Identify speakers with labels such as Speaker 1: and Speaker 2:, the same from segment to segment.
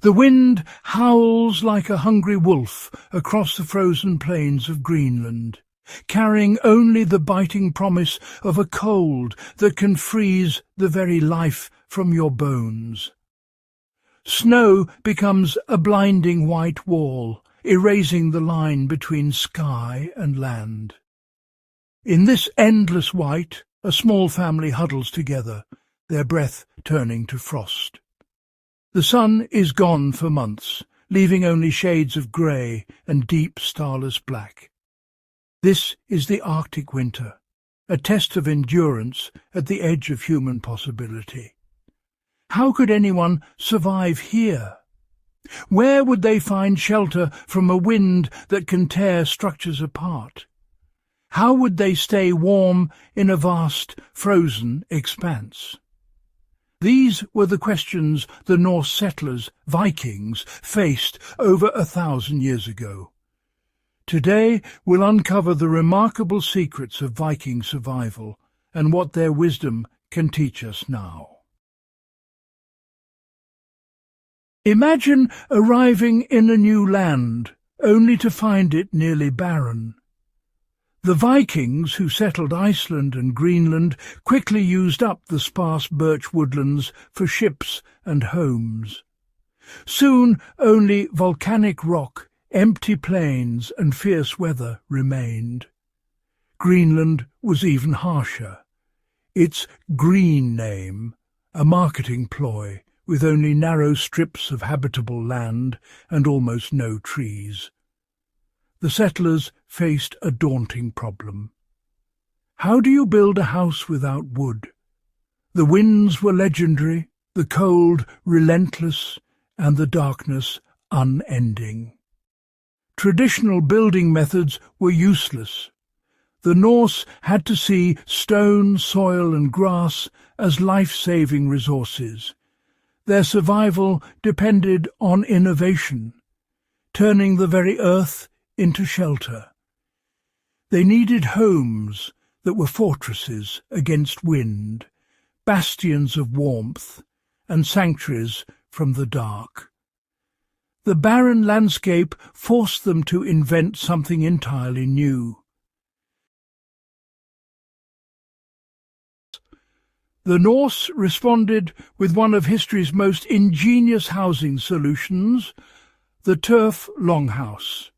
Speaker 1: The wind howls like a hungry wolf across the frozen plains of Greenland, carrying only the biting promise of a cold that can freeze the very life from your bones. Snow becomes a blinding white wall, erasing the line between sky and land. In this endless white, a small family huddles together, their breath turning to frost. The sun is gone for months, leaving only shades of grey and deep starless black. This is the Arctic winter, a test of endurance at the edge of human possibility. How could anyone survive here? Where would they find shelter from a wind that can tear structures apart? How would they stay warm in a vast, frozen expanse? These were the questions the Norse settlers, Vikings, faced over 1,000 years ago. Today we'll uncover the remarkable secrets of Viking survival and what their wisdom can teach us now. Imagine arriving in a new land, only to find it nearly barren. The Vikings, who settled Iceland and Greenland, quickly used up the sparse birch woodlands for ships and homes. Soon only volcanic rock, empty plains and fierce weather remained. Greenland was even harsher. Its green name, a marketing ploy, with only narrow strips of habitable land and almost no trees. The settlers faced a daunting problem. How do you build a house without wood? The winds were legendary, the cold relentless, and the darkness unending. Traditional building methods were useless. The Norse had to see stone, soil and grass as life-saving resources. Their survival depended on innovation, turning the very earth into shelter. They needed homes that were fortresses against wind, bastions of warmth, and sanctuaries from the dark. The barren landscape forced them to invent something entirely new. The Norse responded with one of history's most ingenious housing solutions, the turf longhouse.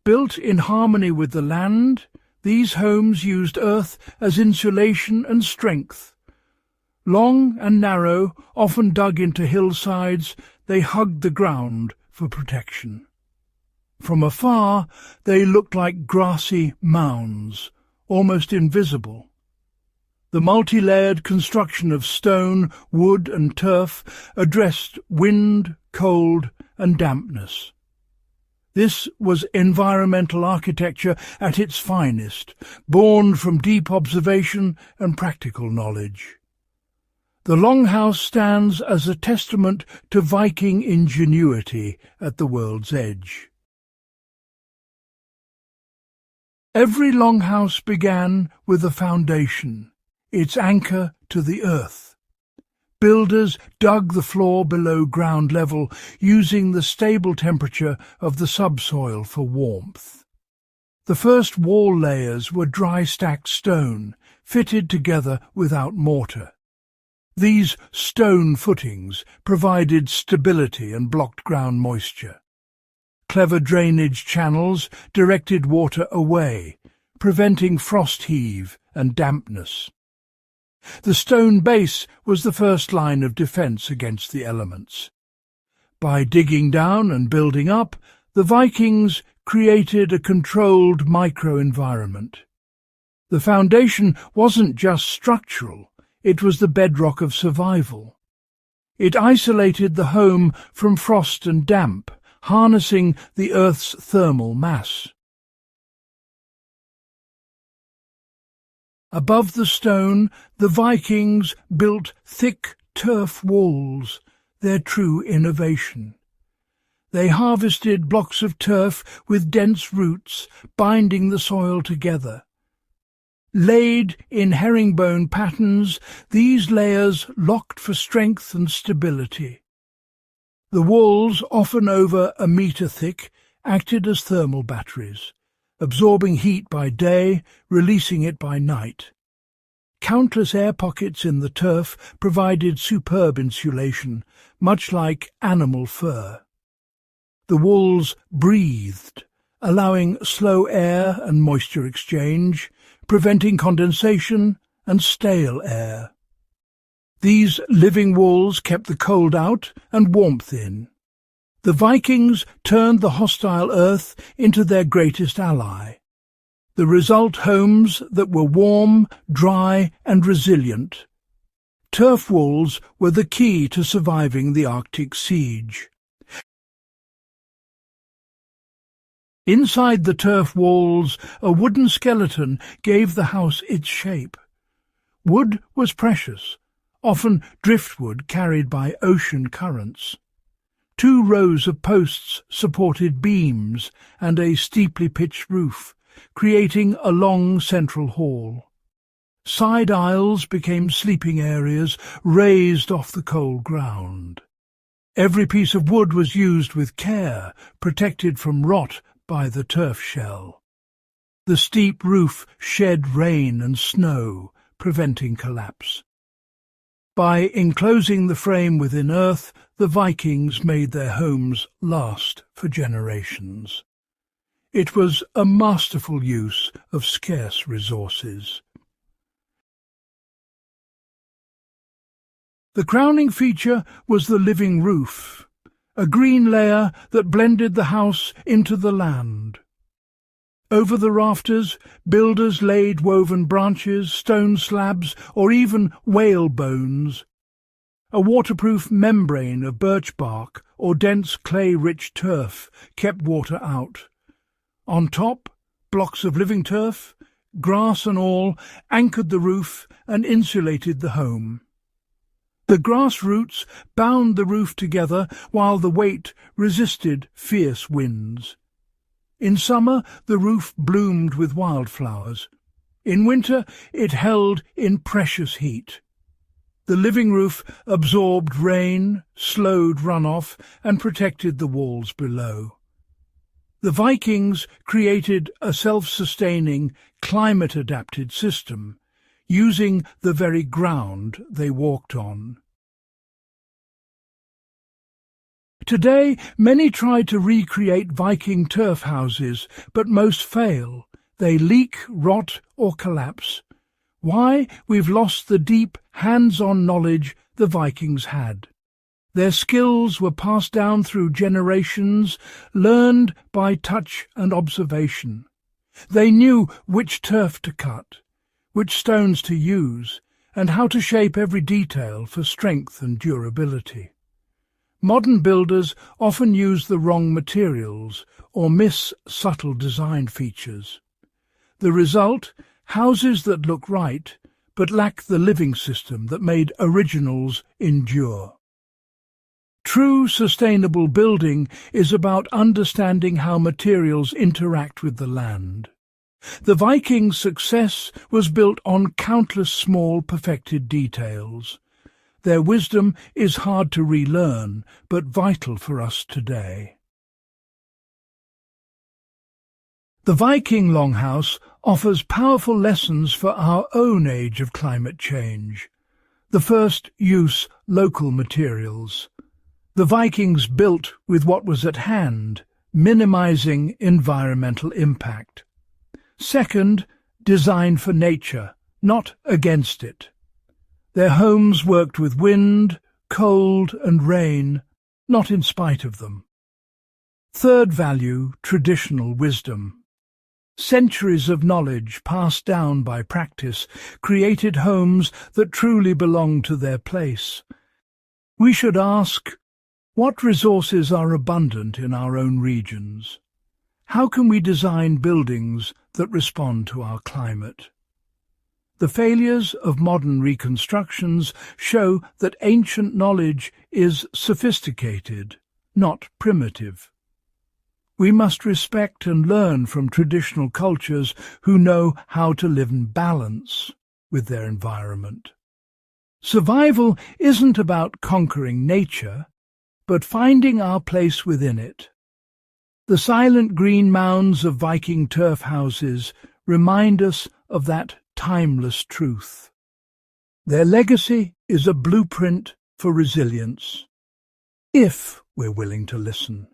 Speaker 1: Built in harmony with the land, these homes used earth as insulation and strength. Long and narrow, often dug into hillsides, they hugged the ground for protection. From afar, they looked like grassy mounds, almost invisible. The multi-layered construction of stone, wood and turf addressed wind, cold and dampness. This was environmental architecture at its finest, born from deep observation and practical knowledge. The longhouse stands as a testament to Viking ingenuity at the world's edge. Every longhouse began with a foundation, its anchor to the earth. Builders dug the floor below ground level, using the stable temperature of the subsoil for warmth. The first wall layers were dry stacked stone, fitted together without mortar. These stone footings provided stability and blocked ground moisture. Clever drainage channels directed water away, preventing frost heave and dampness. The stone base was the first line of defence against the elements. By digging down and building up, the Vikings created a controlled microenvironment. The foundation wasn't just structural, it was the bedrock of survival. It isolated the home from frost and damp, harnessing the earth's thermal mass. Above the stone, the Vikings built thick turf walls, their true innovation. They harvested blocks of turf with dense roots, binding the soil together. Laid in herringbone patterns, these layers locked for strength and stability. The walls, often over a metre thick, acted as thermal batteries, absorbing heat by day, releasing it by night. Countless air pockets in the turf provided superb insulation, much like animal fur. The walls breathed, allowing slow air and moisture exchange, preventing condensation and stale air. These living walls kept the cold out and warmth in. The Vikings turned the hostile earth into their greatest ally. The result, homes that were warm, dry and resilient. Turf walls were the key to surviving the Arctic siege. Inside the turf walls, a wooden skeleton gave the house its shape. Wood was precious, often driftwood carried by ocean currents. 2 rows of posts supported beams and a steeply pitched roof, creating a long central hall. Side aisles became sleeping areas raised off the cold ground. Every piece of wood was used with care, protected from rot by the turf shell. The steep roof shed rain and snow, preventing collapse. By enclosing the frame within earth, the Vikings made their homes last for generations. It was a masterful use of scarce resources. The crowning feature was the living roof, a green layer that blended the house into the land. Over the rafters, builders laid woven branches, stone slabs, or even whale bones. A waterproof membrane of birch bark or dense clay-rich turf kept water out. On top, blocks of living turf, grass and all, anchored the roof and insulated the home. The grass roots bound the roof together while the weight resisted fierce winds. In summer, the roof bloomed with wildflowers. In winter, it held in precious heat. The living roof absorbed rain, slowed runoff, and protected the walls below. The Vikings created a self-sustaining, climate-adapted system, using the very ground they walked on. Today, many try to recreate Viking turf houses, but most fail. They leak, rot, or collapse. Why? We've lost the deep, hands-on knowledge the Vikings had. Their skills were passed down through generations, learned by touch and observation. They knew which turf to cut, which stones to use, and how to shape every detail for strength and durability. Modern builders often use the wrong materials or miss subtle design features. The result? Houses that look right, but lack the living system that made originals endure. True sustainable building is about understanding how materials interact with the land. The Vikings' success was built on countless small perfected details. Their wisdom is hard to relearn, but vital for us today. The Viking longhouse offers powerful lessons for our own age of climate change. The first, use local materials. The Vikings built with what was at hand, minimizing environmental impact. Second, design for nature, not against it. Their homes worked with wind, cold and rain, not in spite of them. Third value, traditional wisdom. Centuries of knowledge passed down by practice created homes that truly belong to their place. We should ask, what resources are abundant in our own regions? How can we design buildings that respond to our climate? The failures of modern reconstructions show that ancient knowledge is sophisticated, not primitive. We must respect and learn from traditional cultures who know how to live in balance with their environment. Survival isn't about conquering nature, but finding our place within it. The silent green mounds of Viking turf houses remind us of that timeless truth. Their legacy is a blueprint for resilience, if we're willing to listen.